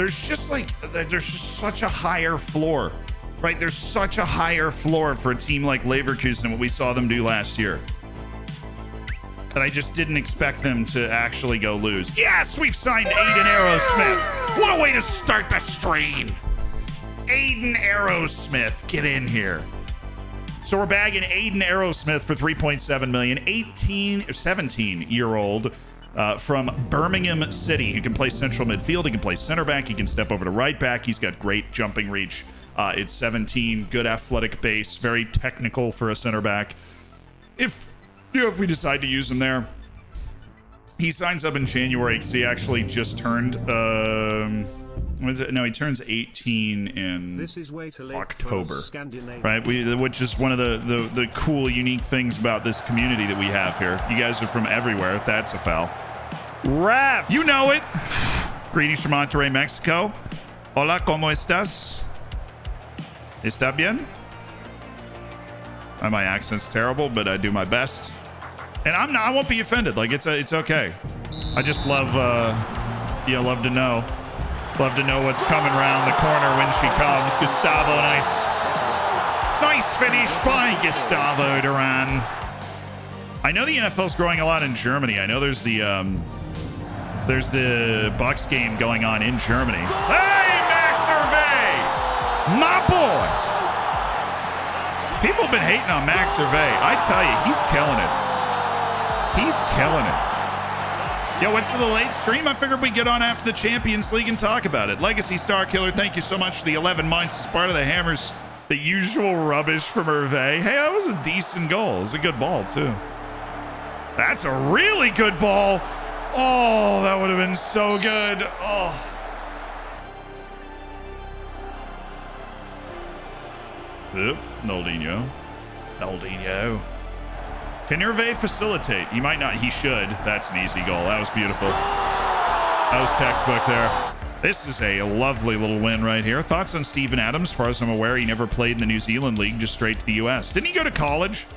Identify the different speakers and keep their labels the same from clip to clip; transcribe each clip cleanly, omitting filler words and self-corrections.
Speaker 1: there's just such a higher floor, right? There's such a higher floor for a team like Leverkusen and what we saw them do last year. And I just didn't expect them to actually go lose. Yes, we've signed Aiden Aerosmith. What a way to start the stream. Aiden Aerosmith, get in here. So we're bagging Aiden Aerosmith for 3.7 million, 17-year-old from Birmingham City. He can play central midfield, he can play center back, he can step over to right back. He's got great jumping reach. It's 17, good athletic base, very technical for a center back. If we decide to use him there, he signs up in January because he actually just turned he turns 18 in October, right? Which is one of the cool, unique things about this community that we have here. You guys are from everywhere. That's a foul. Ref, you know it. Greetings from Monterrey, Mexico. Hola, ¿cómo estás? ¿Está bien? My accent's terrible, but I do my best. And I won't be offended. Like, it's okay. I just love love to know. Love to know what's coming around the corner when she comes. Gustavo, nice finish by Gustavo Duran. I know the NFL's growing a lot in Germany. I know there's the Bucks game going on in Germany. Hey, Max Hervé, my boy. People have been hating on Max Hervé. I tell you, he's killing it. He's killing it. Yo, what's for the late stream? I figured we'd get on after the Champions League and talk about it. Legacy Star Killer, thank you so much for the 11 months as part of the Hammers. The usual rubbish from Hervé. Hey, that was a decent goal. It was a good ball, too. That's a really good ball. Oh, that would have been so good. Oh. Oop, Noldinho. Can Hervé facilitate? He might not. He should. That's an easy goal. That was beautiful. That was textbook there. This is a lovely little win right here. Thoughts on Steven Adams? As far as I'm aware, he never played in the New Zealand league, just straight to the U.S. Didn't he go to college?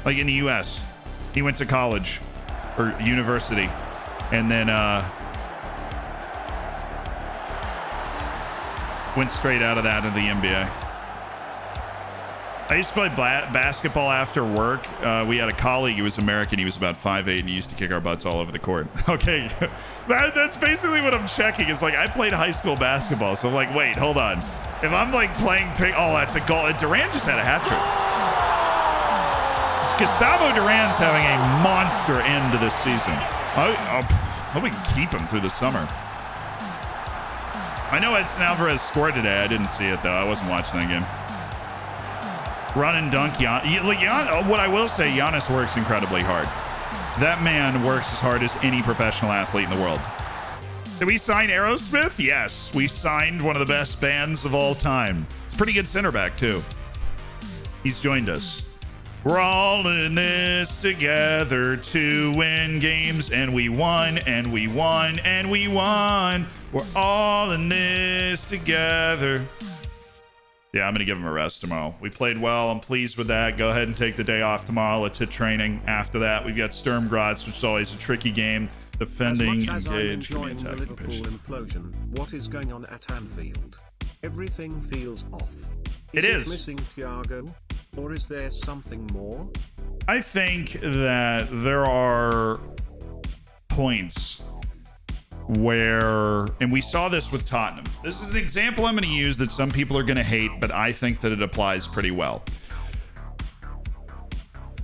Speaker 1: Like in the U.S. He went to college or university and then went straight out of that into the NBA. I used to play basketball after work. We had a colleague who was American. He was about 5'8", and he used to kick our butts all over the court. Okay, that's basically what I'm checking. It's like I played high school basketball, so I'm like, wait, hold on. If I'm like playing oh, that's a goal. Durant just had a hat trick. Gustavo Duran's having a monster end to this season. I hope we can keep him through the summer. I know Edson Alvarez scored today. I didn't see it, though. I wasn't watching that game. Run and dunk. What I will say, Giannis works incredibly hard. That man works as hard as any professional athlete in the world. Did we sign Aerosmith? Yes. We signed one of the best bands of all time. It's a pretty good center back, too. He's joined us. We're all in this together to win games, and we won, and we won, and we won. We're all in this together. Yeah, I'm going to give him a rest tomorrow. We played well. I'm pleased with that. Go ahead and take the day off tomorrow. Let's hit training. After that, we've got Sturm Graz, which is always a tricky game. Defending, engage, give me attacking pitch.
Speaker 2: Implosion, what is going on at Anfield? Everything feels off.
Speaker 1: It is.
Speaker 2: Missing Thiago? Or is there something more?
Speaker 1: I think that there are points where, and we saw this with Tottenham. This is an example I'm going to use that some people are going to hate, but I think that it applies pretty well.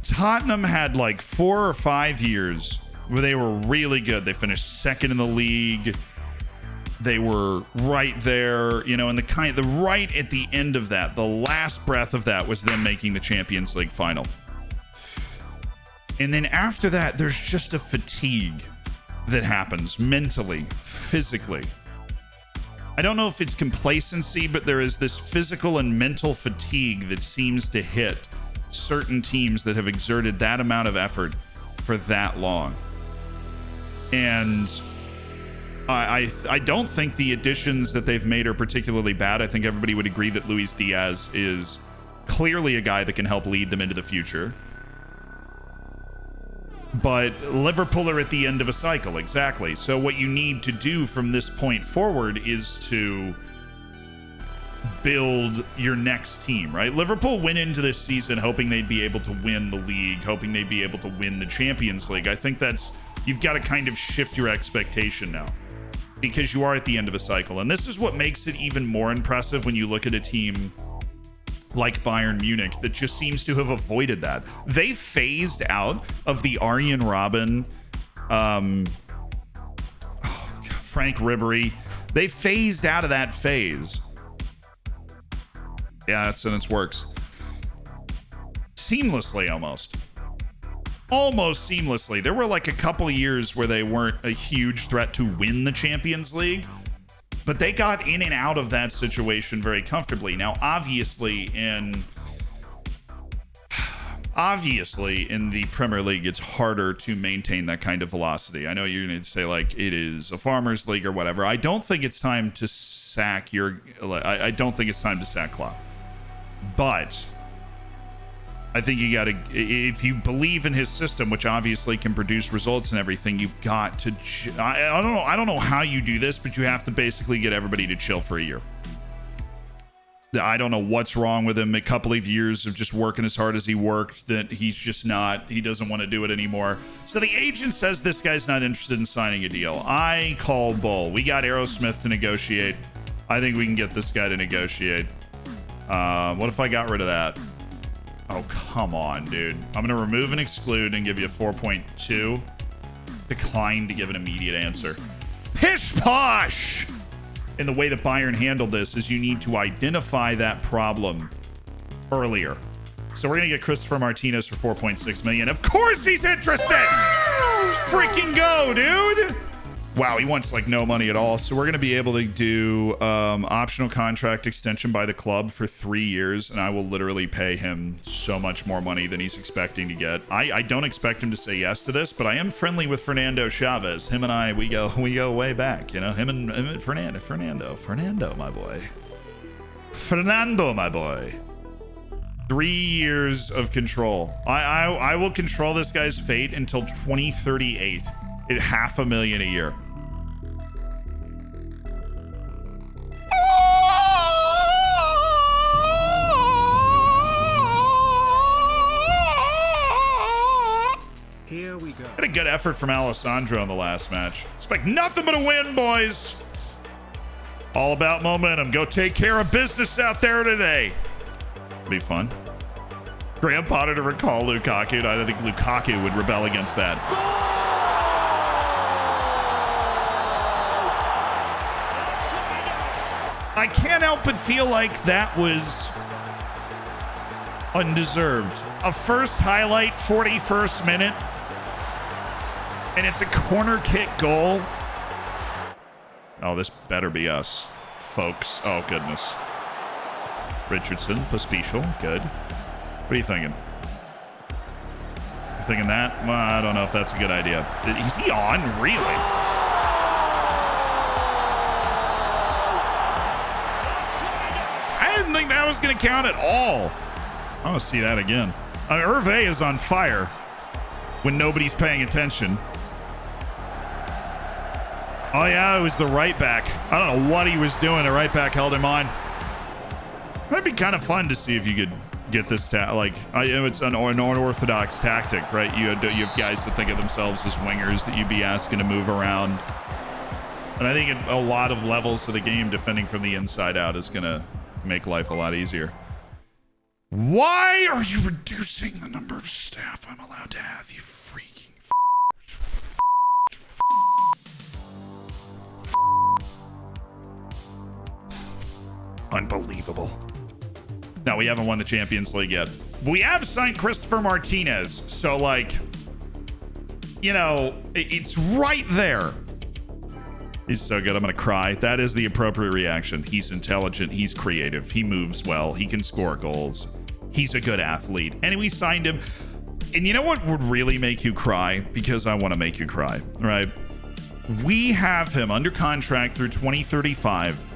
Speaker 1: Tottenham had like 4 or 5 years where they were really good. They finished second in the league. They were right there, and the right at the end of that, the last breath of that was them making the Champions League final. And then after that, there's just a fatigue that happens mentally, physically. I don't know if it's complacency, but there is this physical and mental fatigue that seems to hit certain teams that have exerted that amount of effort for that long. And I don't think the additions that they've made are particularly bad. I think everybody would agree that Luis Diaz is clearly a guy that can help lead them into the future. But Liverpool are at the end of a cycle, exactly. So what you need to do from this point forward is to build your next team, right? Liverpool went into this season hoping they'd be able to win the league, hoping they'd be able to win the Champions League. I think you've got to kind of shift your expectation now because you are at the end of a cycle. And this is what makes it even more impressive when you look at a team like Bayern Munich that just seems to have avoided that. They phased out of the Arjen Robben, Frank Ribery. They phased out of that phase. Yeah, that sentence works. Seamlessly, almost seamlessly. There were like a couple years where they weren't a huge threat to win the Champions League, but they got in and out of that situation very comfortably. Now, obviously in the Premier League, it's harder to maintain that kind of velocity. I know you're going to say like it is a farmers league or whatever. I don't think it's time to sack I don't think it's time to sack Klopp. But I think you got to, if you believe in his system, which obviously can produce results and everything, you've got to, I don't know how you do this, but you have to basically get everybody to chill for a year. I don't know what's wrong with him. A couple of years of just working as hard as he worked, that he doesn't want to do it anymore. So the agent says this guy's not interested in signing a deal. I call bull. We got Aerosmith to negotiate. I think we can get this guy to negotiate. What if I got rid of that? Oh, come on, dude. I'm going to remove and exclude and give you a 4.2. Decline to give an immediate answer. Pish posh! And the way that Bayern handled this is you need to identify that problem earlier. So we're going to get Christopher Martinez for 4.6 million. Of course he's interested! Let's freaking go, dude! Wow, he wants like no money at all. So we're going to be able to do optional contract extension by the club for 3 years, and I will literally pay him so much more money than he's expecting to get. I don't expect him to say yes to this, but I am friendly with Fernando Chavez. Him and I, we go way back. You know, him and Fernando, my boy. Fernando, my boy. 3 years of control. I will control this guy's fate until 2038 at $500,000 a year.
Speaker 2: Here we go.
Speaker 1: Had a good effort from Alessandro in the last match. Expect nothing but a win, boys. All about momentum. Go take care of business out there today. Be fun. Graham Potter to recall Lukaku. I don't think Lukaku would rebel against that. I can't help but feel like that was undeserved. A first highlight, 41st minute. And it's a corner kick goal. Oh, this better be us, folks. Oh, goodness. Richardson, Pospisil, good. What are you thinking? You thinking that? Well, I don't know if that's a good idea. Is he on? Really? I didn't think that was going to count at all. I want to see that again. Hervé is on fire when nobody's paying attention. Oh, yeah, it was the right back. I don't know what he was doing. The right back held him on. Might be kind of fun to see if you could get this. It's an unorthodox tactic, right? You have guys that think of themselves as wingers that you'd be asking to move around. And I think at a lot of levels of the game, defending from the inside out is going to make life a lot easier. Why are you reducing the number of staff I'm allowed to have, you freaking Unbelievable. No, we haven't won the Champions League yet. We have signed Christopher Martinez. So, like, you know, it's right there. He's so good. I'm going to cry. That is the appropriate reaction. He's intelligent. He's creative. He moves well. He can score goals. He's a good athlete. And we signed him. And you know what would really make you cry? Because I want to make you cry, right? We have him under contract through 2035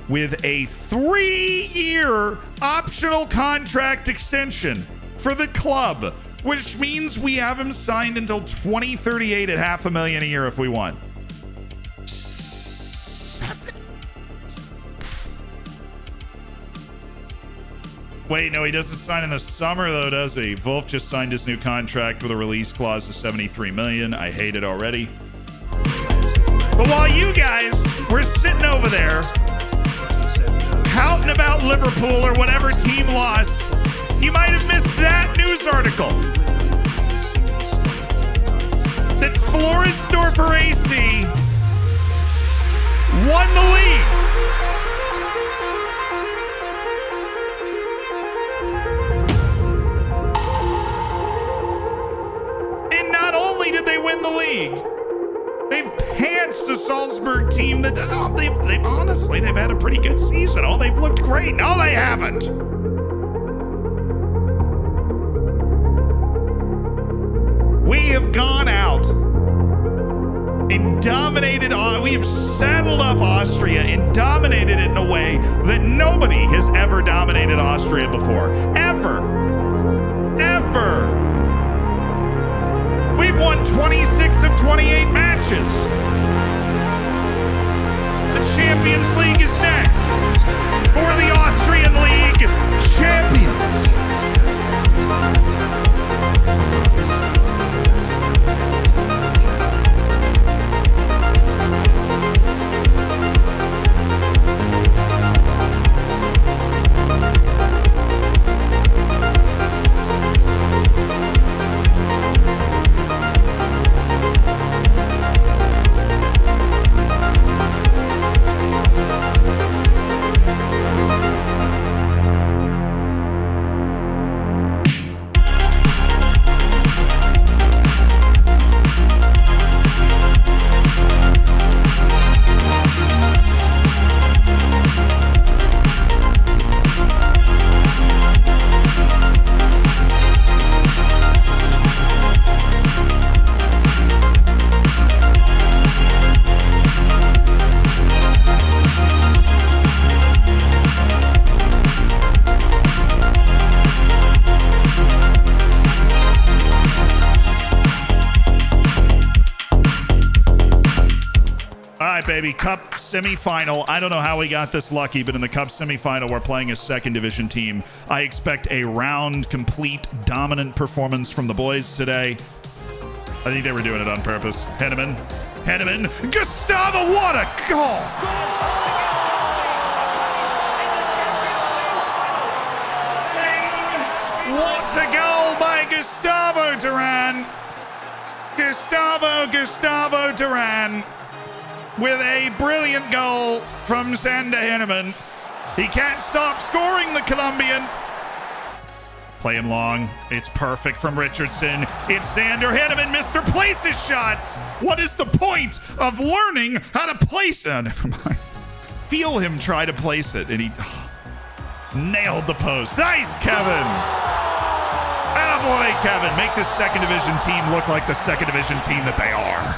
Speaker 1: with a 3-year optional contract extension for the club which means we have him signed until 2038 at $500,000 a year if we want. 7. Wait, no, he doesn't sign in the summer though, does he? Wolf just signed his new contract with a release clause of $73 million. I hate it already. But while you guys were sitting over there pouting about Liverpool or whatever team lost, you might have missed that news article that Floridsdorfer AC won the league. And not only did they win the league, they've pantsed a Salzburg team that they've honestly had a pretty good season. Oh, they've looked great. No, they haven't. We have gone out and dominated. We have saddled up Austria and dominated it in a way that nobody has ever dominated Austria before. Ever. We've won 26 of 28 matches. The Champions League is next for the Austrian League champions. Baby, Cup semifinal. I don't know how we got this lucky, but in the Cup semifinal, we're playing a second division team. I expect a round, complete, dominant performance from the boys today. I think they were doing it on purpose. Henneman, Gustavo, what a goal! What a goal by Gustavo Duran! Gustavo Duran. With a brilliant goal from Sander Henneman. He can't stop scoring, the Colombian. Playing long. It's perfect from Richardson. It's Sander Henneman. Mr. Places shots. What is the point of learning how to place it? Never mind. Feel him try to place it, and he nailed the post. Nice, Kevin. Attaboy, Kevin. Make this second division team look like the second division team that they are.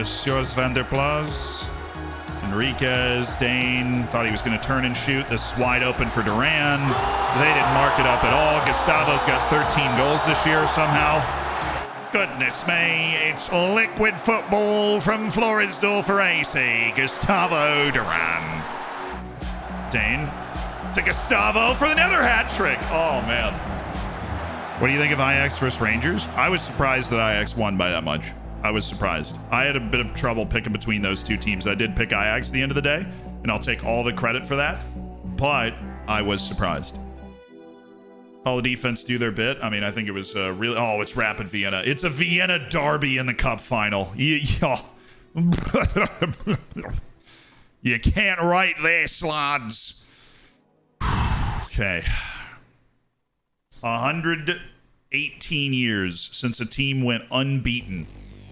Speaker 1: Sjors van der Plas, Enriquez, Dane, thought he was going to turn and shoot. This is wide open for Duran. They didn't mark it up at all. Gustavo's got 13 goals this year somehow. Goodness me, it's liquid football from Floridsdorfer AC. Gustavo Duran. Dane to Gustavo for another hat trick. Oh, man. What do you think of Ajax versus Rangers? I was surprised that Ajax won by that much. I was surprised. I had a bit of trouble picking between those two teams. I did pick Ajax at the end of the day, and I'll take all the credit for that. But I was surprised. All the defense do their bit. I mean, I think it was really... Oh, it's Rapid Vienna. It's a Vienna derby in the cup final. You can't write this, lads. Okay. 118 years since a team went unbeaten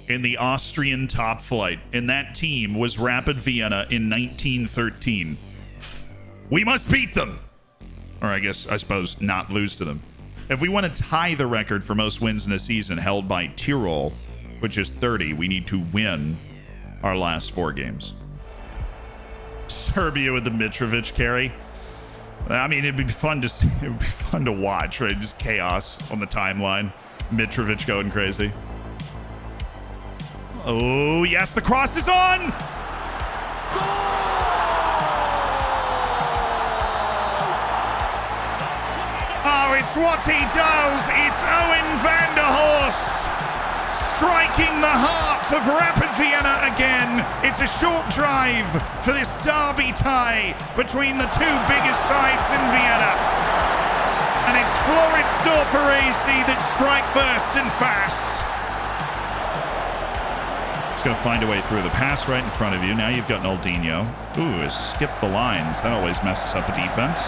Speaker 1: in the Austrian top flight, and that team was Rapid Vienna in 1913. We must beat them. Or I suppose not lose to them. If we want to tie the record for most wins in a season held by Tyrol, which is 30, we need to win our last 4 games. Serbia with the Mitrovic carry. I mean, it'd be fun to watch, right? Just chaos on the timeline. Mitrovic going crazy. Oh, yes, the cross is on! Oh, it's what he does. It's Owen van der Horst striking the heart of Rapid Vienna again. It's a short drive for this derby tie between the two biggest sides in Vienna. And it's Floridsdorfer AC that strike first and fast. Just going to find a way through the pass right in front of you. Now you've got Naldinho. Ooh, skip the lines. That always messes up a defense.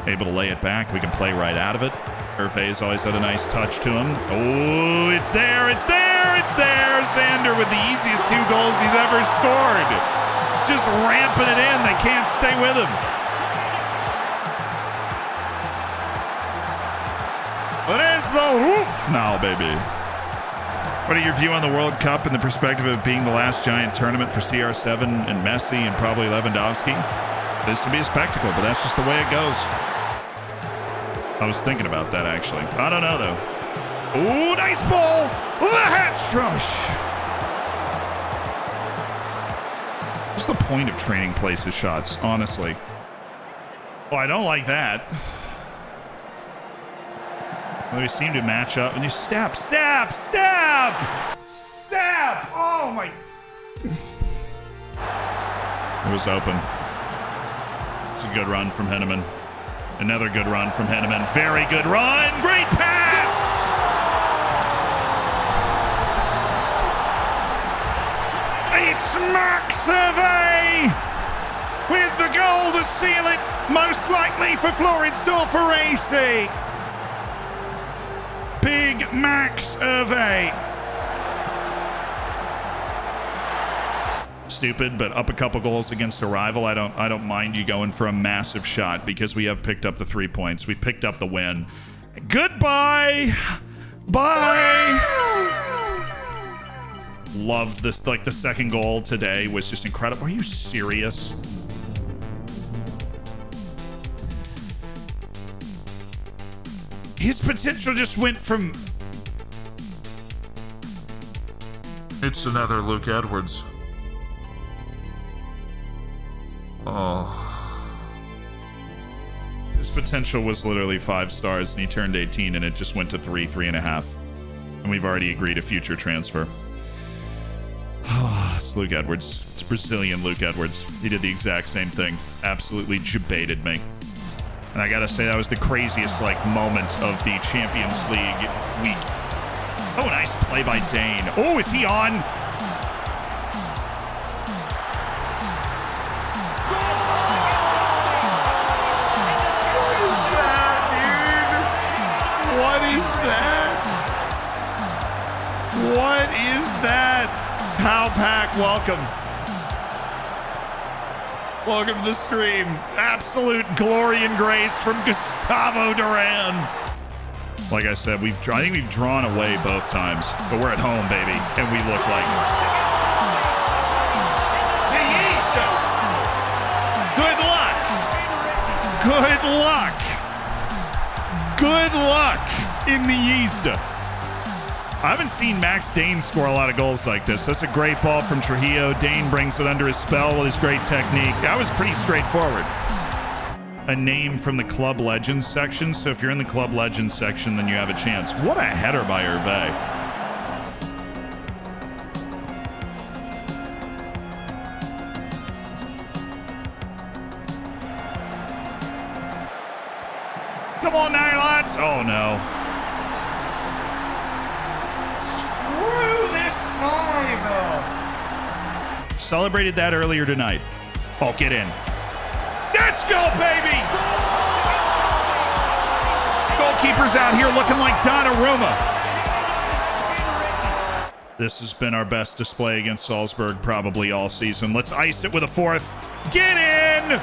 Speaker 1: Able to lay it back. We can play right out of it. Hervé's always had a nice touch to him. Oh, it's there, it's there, it's there. Sander with the easiest 2 goals he's ever scored. Just ramping it in. They can't stay with him. But it's the roof now, baby. What are your view on the World Cup in the perspective of being the last giant tournament for CR7 and Messi and probably Lewandowski? This will be a spectacle, but that's just the way it goes. I was thinking about that, actually. I don't know, though. Oh, nice ball! The hat rush! What's the point of training places shots, honestly? Oh, I don't like that. Well, they seem to match up. And you stab! Oh, my... It was open. It's a good run from Henneman. Another good run from Henneman. Very good run. Great pass! It's Max Hervé with the goal to seal it, most likely for Floridsdorfer AC. Big Max Hervé. Stupid, but up a couple goals against a rival. I don't mind you going for a massive shot because we have picked up the 3 points. We picked up the win. Goodbye. Bye. Loved this. Like the second goal today was just incredible. Are you serious? His potential just went from... It's another Luke Edwards. Oh. His potential was literally 5 stars, and he turned 18, and it just went to 3.5. And we've already agreed a future transfer. Oh, it's Luke Edwards. It's Brazilian Luke Edwards. He did the exact same thing. Absolutely jebaited me. And I gotta say, that was the craziest, moment of the Champions League week. Oh, nice play by Dane. Oh, is he on? What is that? Pow Pack, welcome. Welcome to the stream. Absolute glory and grace from Gustavo Duran. Like I said, I think we've drawn away both times, but we're at home, baby, and we look like Good luck. Good luck in the Yeast. I haven't seen Max Dane score a lot of goals like this. That's a great ball from Trujillo. Dane brings it under his spell with his great technique. That was pretty straightforward. A name from the Club Legends section. So if you're in the Club Legends section, then you have a chance. What a header by Hervé. Come on now, lads. Oh, no. Celebrated that earlier tonight. Oh, get in. Let's go, baby! Goalkeeper's out here looking like Donnarumma. This has been our best display against Salzburg probably all season. Let's ice it with a 4th. Get in!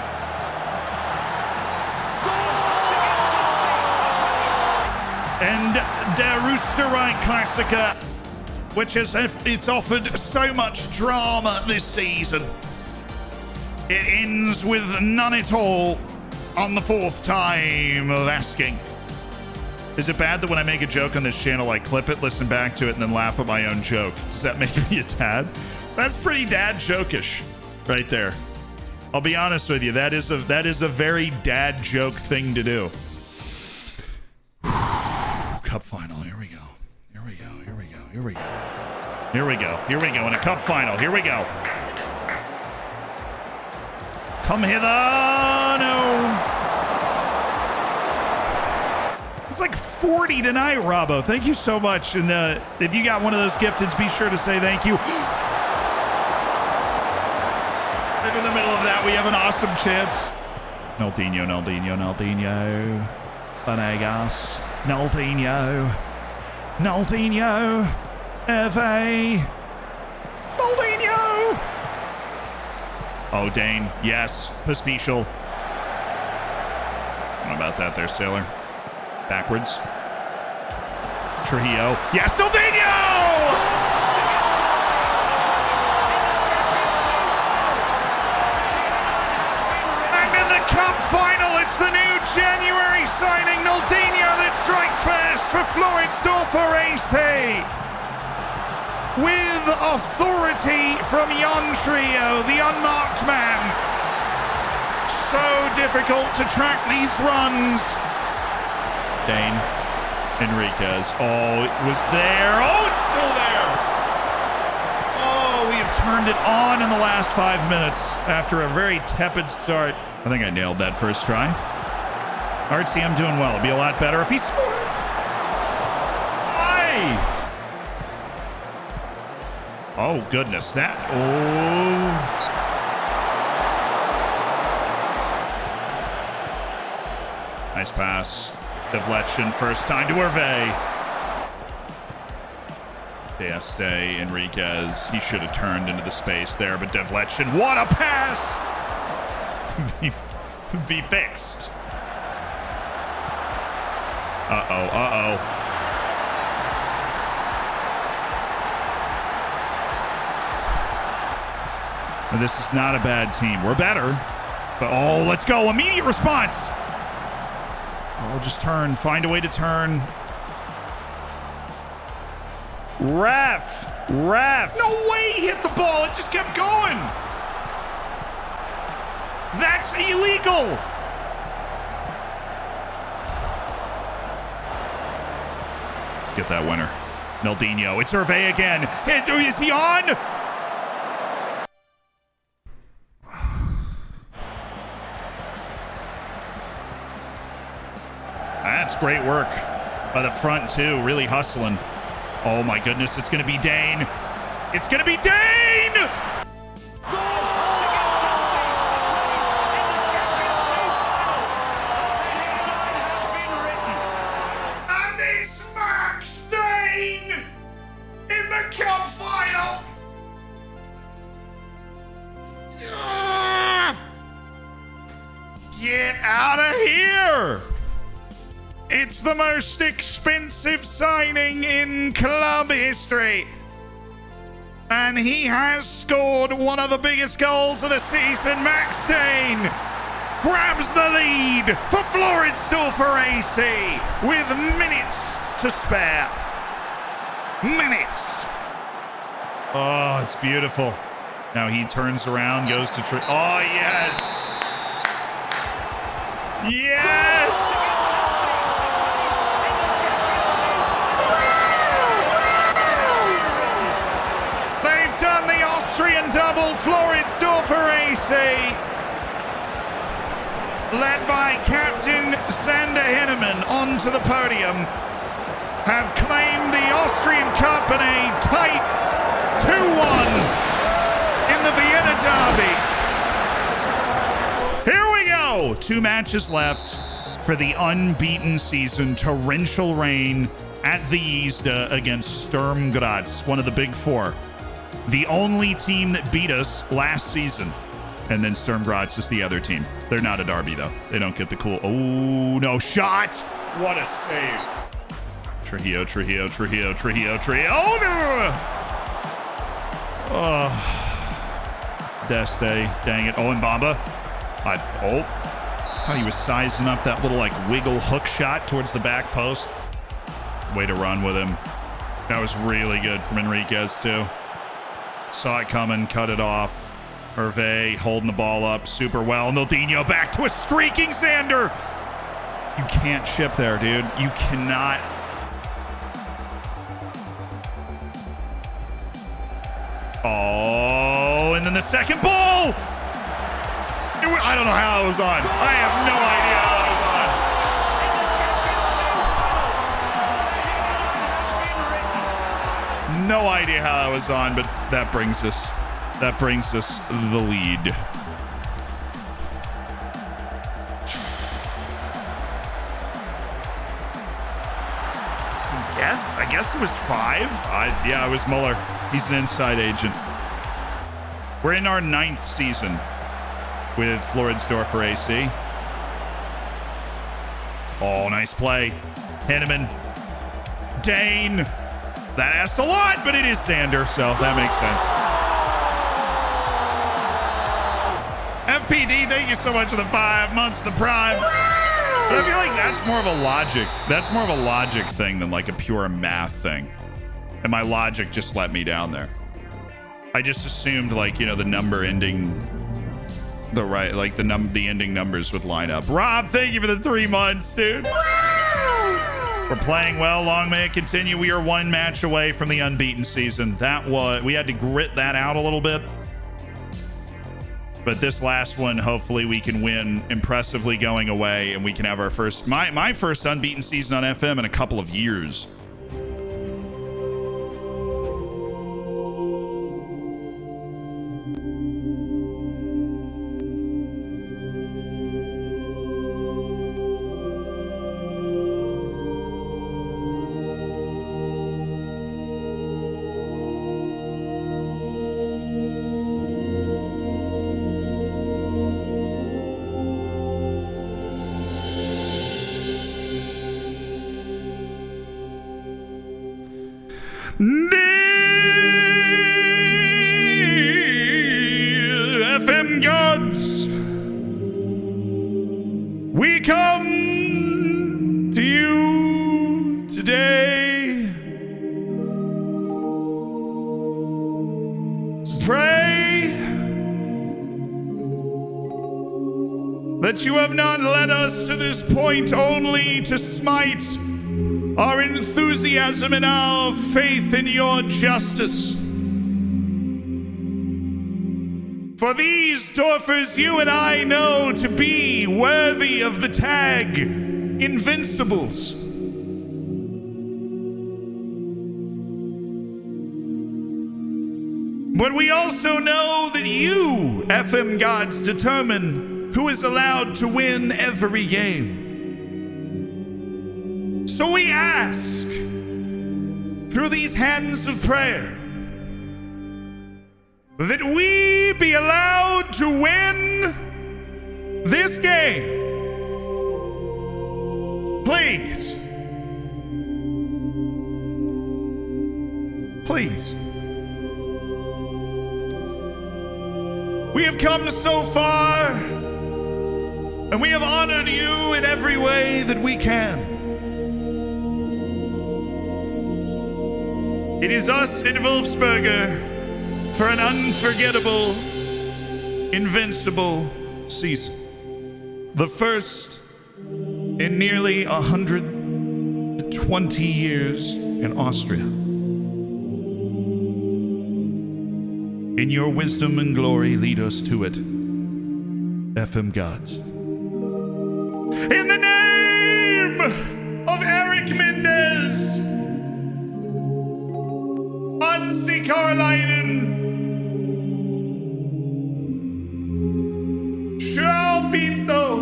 Speaker 1: And der Roosterei Klassiker which is it's offered so much drama this season. It ends with none at all on the fourth time of asking. Is it bad that when I make a joke on this channel, I clip it, listen back to it, and then laugh at my own joke? Does that make me a tad? That's pretty dad joke-ish right there. I'll be honest with you. That is a very dad joke thing to do. Cup final. Here we go. Here we go. Here we go. Here we go. Here we go. Here we go. In a cup final. Here we go. Come hither. No. It's like 40 tonight, Robbo. Thank you so much. And if you got one of those gifteds, be sure to say thank you. In the middle of that, we have an awesome chance. Naldinho, Naldinho, Naldinho. Vanegas. Naldinho. Naldinho. F.A. Naldinho. Oh, Dane. Yes. Pospiecial. What about that there, Sailor? Backwards. Trujillo. Yes, Naldinho! Cup final, it's the new January signing, Naldinho, that strikes first for Floridsdorfer AC. With authority from Jan Trio, the unmarked man. So difficult to track these runs. Dane. Enriquez. Oh, it was there. Oh, it's still there. Oh, we have turned it on in the last 5 minutes after a very tepid start. I think I nailed that first try. Artsy, I'm doing well. It'd be a lot better if he scored. Aye. Oh, goodness. That. Oh. Nice pass. Devletchin, first time to Hervé. Este, Enriquez. He should have turned into the space there, but Devletchin, what a pass! To be fixed. Uh-oh, uh-oh. This is not a bad team. We're better. But, oh, let's go. Immediate response. Oh, just turn. Find a way to turn. Ref. Ref. No way he hit the ball. It just kept going. That's illegal! Let's get that winner. Naldinho. It's Hervé again. Is he on? That's great work by the front, too. Really hustling. Oh, my goodness. It's going to be Dane. It's going to be Dane! Get out of here! It's the most expensive signing in club history. And he has scored one of the biggest goals of the season. Max Dane grabs the lead for Floridsdorfer AC with minutes to spare. Minutes. Oh, it's beautiful. Now he turns around, goes to... Oh, yes! Yes! They've done the Austrian double. Floridsdorfer AC, led by Captain Sander Henneman, onto the podium, have claimed the Austrian Cup in a tight 2-1 in the Vienna Derby. Here we go. 2 matches left for the unbeaten season. Torrential rain at the Isda against Sturm Graz, one of the big 4. The only team that beat us last season. And then Sturm Graz is the other team. They're not a derby, though. They don't get the cool... Oh, no. Shot! What a save. Trujillo. Oh, no! Oh. Deste. Dang it. Oh, and Bamba. I thought he was sizing up that little, like, wiggle hook shot towards the back post. Way to run with him. That was really good from Enriquez, too. Saw it coming, cut it off. Hervé holding the ball up super well. Nildinho back to a streaking Sander. You can't ship there, dude. You cannot. Oh, and then the second ball. I don't know how it was on. I have no idea how it was on. No idea how that was on, but that brings us the lead. I guess it was 5. Yeah, it was Muller. He's an inside agent. We're in our 9th season with Floridsdorfer AC. Oh, nice play. Henneman. Dane. That asked a lot, but it is Sander, so that makes sense. FPD, thank you so much for the 5 months, the prime. But I feel like that's more of a logic. That's more of a logic thing than like a pure math thing. And my logic just let me down there. I just assumed like, you know, the number ending the right, like the ending numbers would line up. Rob, thank you for the 3 months, dude. We're playing well. Long may it continue. We are 1 match away from the unbeaten season. We had to grit that out a little bit. But this last one, hopefully we can win impressively going away, and we can have our first, my first unbeaten season on FM in a couple of years. FM gods, we come to you today to pray that you have not led us to this point only to smite our enthusiasm and our faith in your justice. For these Dorfers you and I know to be worthy of the tag Invincibles. But we also know that you, FM gods, determine who is allowed to win every game. So we ask, through these hands of prayer, that we be allowed to win this game. Please. Please. We have come so far, and we have honored you in every way that we can. It is us in Wolfsberger for an unforgettable, invincible season. The first in nearly 120 years in Austria. In your wisdom and glory, lead us to it, FM gods. In the name of Eric Mendez, Ansi Carolinen, João Pinto,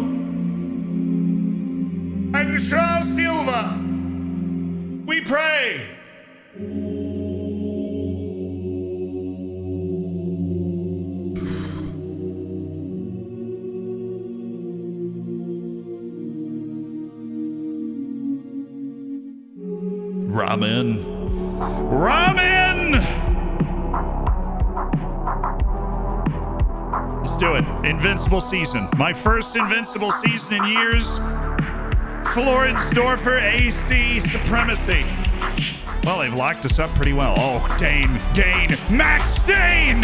Speaker 1: and João Silva, we pray. Ramen. Ramen! Let's do it. Invincible season. My first invincible season in years. Floridsdorfer AC supremacy. Well, they've locked us up pretty well. Oh, Dane, Max Dane!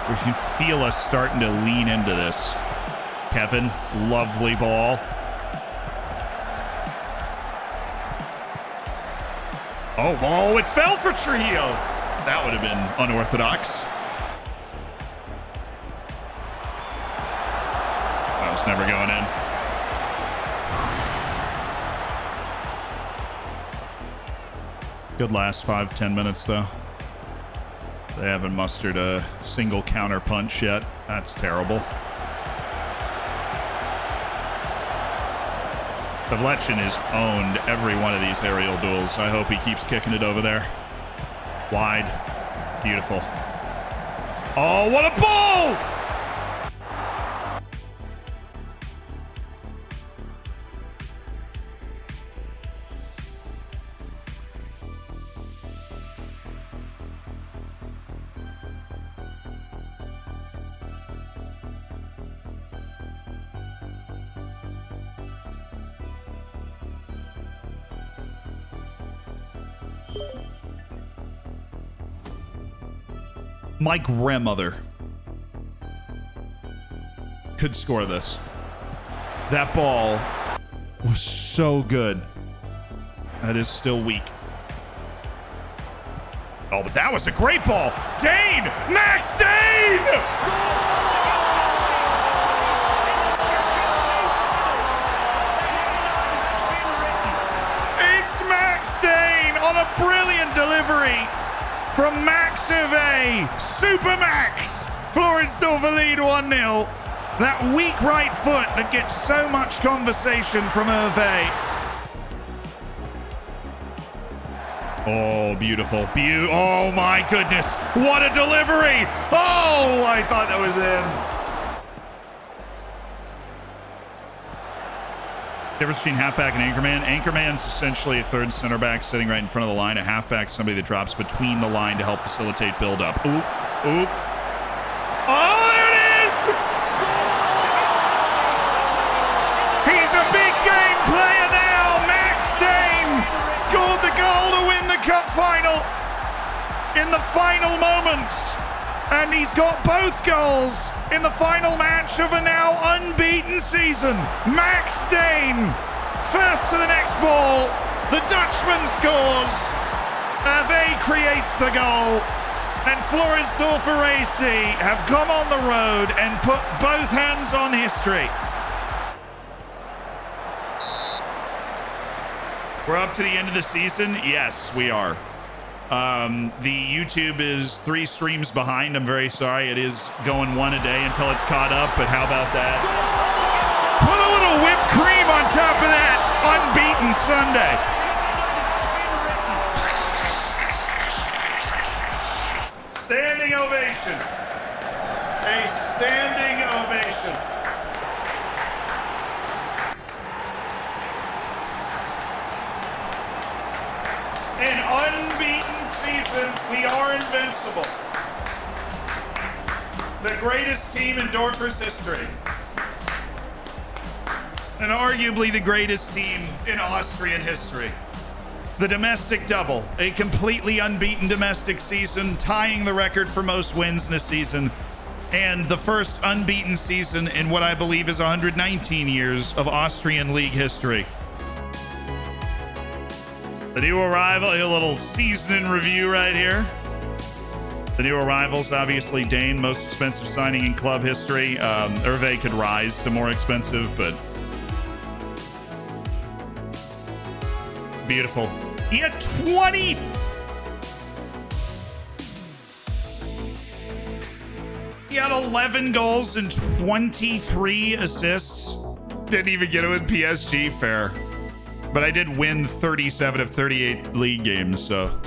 Speaker 1: We can feel us starting to lean into this. Kevin, lovely ball. Oh, it fell for Trujillo. That would have been unorthodox. That was never going in. Good last 5-10 minutes, though. They haven't mustered a single counter punch yet. That's terrible. Pavlechin has owned every one of these aerial duels. I hope he keeps kicking it over there. Wide. Beautiful. Oh, what a ball! My grandmother could score this. That ball was so good. That is still weak. Oh, but that was a great ball. Dane! Max Dane! It's Max Dane on a brilliant delivery. From Massive A, Super Max, Floridsdorfer lead 1-0. That weak right foot that gets so much conversation from Hervé. Oh, beautiful. Oh, my goodness. What a delivery. Oh, I thought that was in. Difference between halfback and anchorman. Anchorman's essentially a third center back sitting right in front of the line. A halfback's somebody that drops between the line to help facilitate build-up. Oop. Oh, there it is! He's a big game player now. Max Dane scored the goal to win the cup final in the final moments. And he's got both goals in the final match of a now unbeaten season. Max Dane, first to the next ball. The Dutchman scores. Hervé creates the goal. And Floridsdorfer AC have come on the road and put both hands on history. We're up to the end of the season? Yes, we are. The YouTube is 3 streams behind. I'm very sorry. It is going 1 a day until it's caught up, but how about that? Put a little whipped cream on top of that unbeaten Sunday. Standing ovation. A standing ovation. An unbeaten season. We are invincible. The greatest team in Dorfer's history. And arguably the greatest team in Austrian history. The domestic double. A completely unbeaten domestic season, tying the record for most wins in a season. And the first unbeaten season in what I believe is 119 years of Austrian league history. The new arrival, a little season in review right here. The new arrivals, obviously Dane, most expensive signing in club history. Hervé could rise to more expensive, but beautiful. He had 20. He had 11 goals and 23 assists. Didn't even get it with PSG, fair. But I did win 37 of 38 league games, so.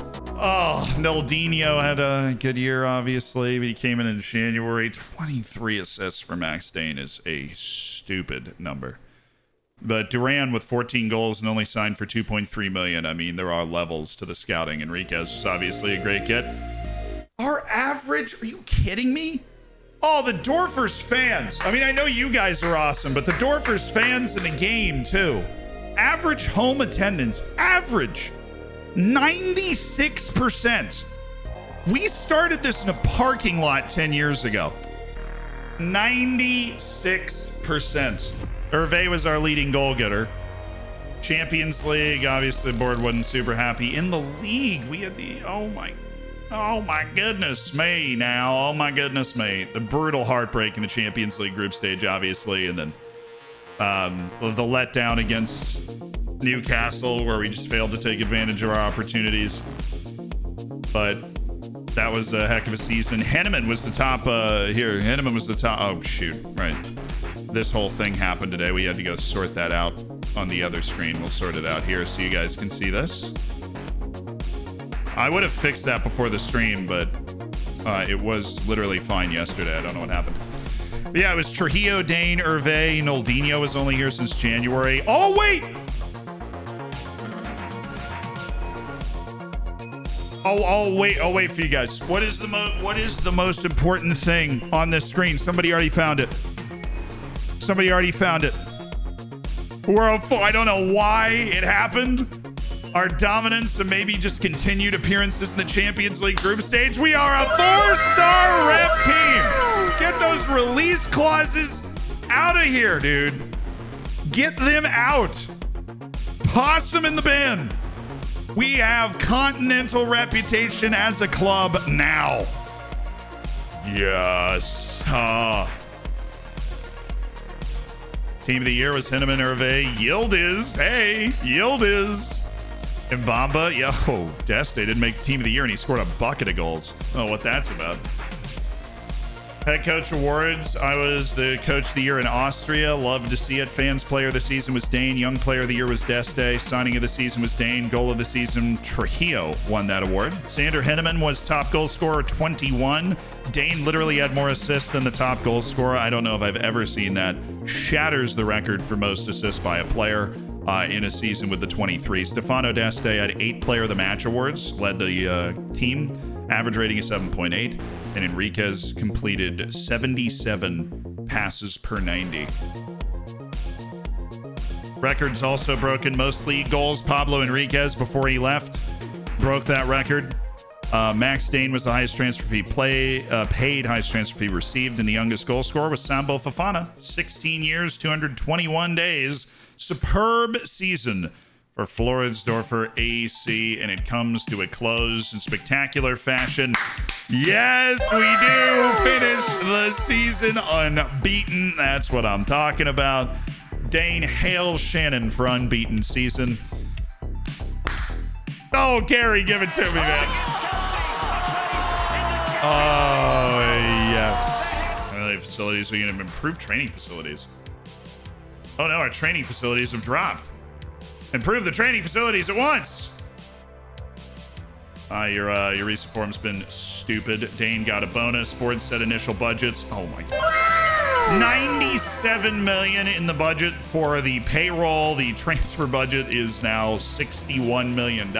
Speaker 1: Oh, Naldinho had a good year, obviously. But he came in January. 23 assists for Max Dane is a stupid number. But Duran with 14 goals and only signed for 2.3 million. I mean, there are levels to the scouting. Enriquez was obviously a great get. Our average, are you kidding me? Oh, the Dorfers fans. I mean, I know you guys are awesome, but the Dorfers fans in the game too. Average home attendance, average 96%. We started this in a parking lot 10 years ago. 96%. Hervé was our leading goal getter. Champions League, obviously the board wasn't super happy. In the league, we had the, oh my goodness me now. Oh my goodness me. The brutal heartbreak in the Champions League group stage, obviously. And then the letdown against Newcastle, where we just failed to take advantage of our opportunities. But that was a heck of a season. Henneman was the top Henneman was the top. Oh, shoot. Right. This whole thing happened today. We had to go sort that out on the other screen. We'll sort it out here so you guys can see this. I would have fixed that before the stream, but it was literally fine yesterday. I don't know what happened. But yeah, it was Trujillo, Dane, Hervé. Noldinho was only here since January. Oh, wait! I'll wait for you guys. What is the most important thing on this screen? Somebody already found it. Somebody already found it. I don't know why it happened. Our dominance and maybe just continued appearances in the Champions League group stage. We are a 4-star rep team. Get those release clauses out of here, dude. Get them out. Possum in the bin. We have continental reputation as a club now. Yes. Team of the year was Henneman, Hervé. Yildiz. Hey, Yildiz. Mbamba. Yo, Deste didn't make team of the year and he scored a bucket of goals. I don't know what that's about. Head coach awards. I was the coach of the year in Austria. Loved to see it. Fans player of the season was Dane. Young player of the year was Deste. Signing of the season was Dane. Goal of the season, Trujillo won that award. Sander Henneman was top goal scorer, 21. Dane literally had more assists than the top goal scorer. I don't know if I've ever seen that. Shatters the record for most assists by a player in a season with the 23. Stefano Deste had 8 player of the match awards. Led the team. Average rating is 7.8, and Enriquez completed 77 passes per 90. Records also broken. Most league goals, Pablo Enriquez, before he left, broke that record. Max Dane was the highest transfer fee paid, highest transfer fee received, and the youngest goal scorer was Sambo Fofana. 16 years, 221 days. Superb season for Floridsdorfer AC, and it comes to a close in spectacular fashion. Yes, we do finish the season unbeaten. That's what I'm talking about. Dane hails Shannon for unbeaten season. Oh, Gary, give it to me, man. Oh, yes. Facilities, we can improve training facilities. Oh no, our training facilities have dropped. Improve the training facilities at once. Your recent form's been stupid. Dane got a bonus. Board set initial budgets. Oh my God. 97 million in the budget for the payroll. The transfer budget is now $61 million.